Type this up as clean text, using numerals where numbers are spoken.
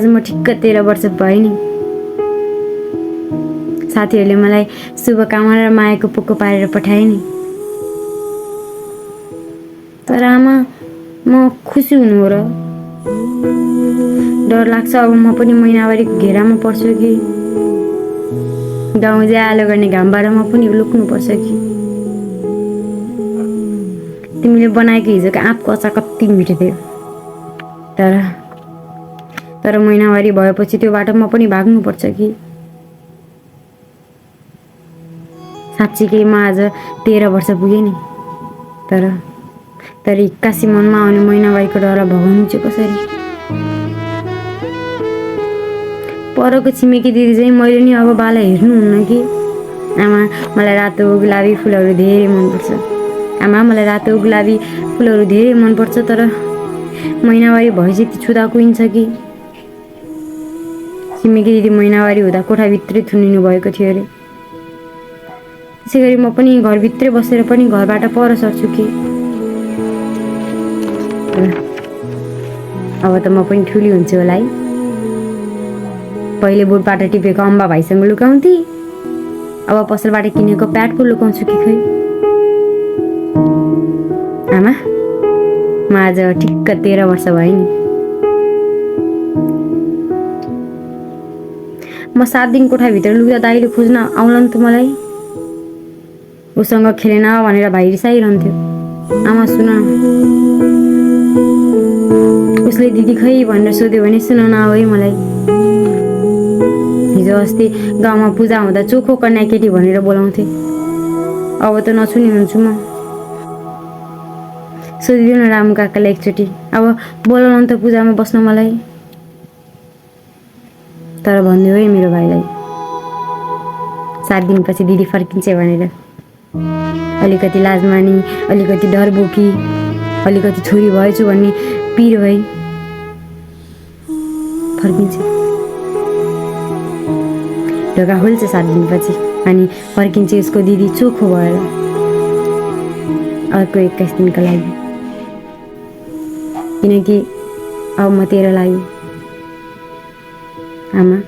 आज म ठिक्क 13 वर्ष भएँ नि। साथीहरूले मलाई शुभकामना र मायाको पोको पारेर पठाए नि। तर आमा म खुसी हुनु हो र? डर लाग्छ अब म पनि महिनावारीको घेरामा पर्छु कि गाउँ ज्यालो गर्ने घामबाट म पनि लुक्नु पर्छ कि। तिमीले बनाएको हिजोको आँपको अचार कति मिठो थियो। तर महिनावारी भएपछि त्यो बाटो म पनि भाग्नु पर्छ कि। साँच्चीकै म आज 13 वर्ष पुगेँ नि। तर 81 मनमा आउने महिनावारीको डरलाई भगाउनु चाहिँ कसरी? परको छिमेकी दिदी चाहिँ मैले नि अब बाला हेर्नुहुन्न कि। आमा मलाई रातो गुलाबी फुलहरू धेरै मनपर्छ। तर महिनावारी भएपछि ती छुँदा कुहिन्छ कि। छिमेकी दिदी महिनावारी हुँदा कोठाभित्रै थुनिनु भएको थियो अरे। त्यसै गरी म पनि घरभित्रै बसेर पनि घरबाट पर सर्छु कि। अब त म पनि ठुली हुन्छु होला है। पहिले बुटबाट टिपेको अम्बा भाइसँग लुकाउँथे, अब पसलबाट किनेको प्याडको लुकाउँछु कि खै। आमा म आज ठिक्क 13 वर्ष भएँ नि। म 7 दिन कोठाभित्र लुक्दा दाइले खोज्न आउला नि त मलाई। उसँग खेलेन भनेर भाइ रिसाइरहन्थ्यो। आमा सुन न, उसले दिदी खै भनेर सोध्यो भने सुन न है मलाई। हिजो अस्ति गाउँमा पूजा हुँदा चोखो कन्या केटी भनेर बोलाउँथे। अब त नछुनी हुन्छु म। सोधिदियो न रामु काकालाई एकचोटि, अब बोलाउन त पूजामा बस्न मलाई। तर भनिदियो है मेरो भाइलाई 7 दिनपछि दिदी फर्किन्छ भनेर। अलिकति लाज मानी, अलिकति डर बोकी, अलिकति छोरी भएछु भन्ने पिर भई फर्किन्छ। ढोका खोल्छ 7 दिनपछि अनि फर्किन्छ उसको दिदी चोखो भएर अर्को 21 दिनको लागि। किनकि अब म 13 लाग्यो आमा।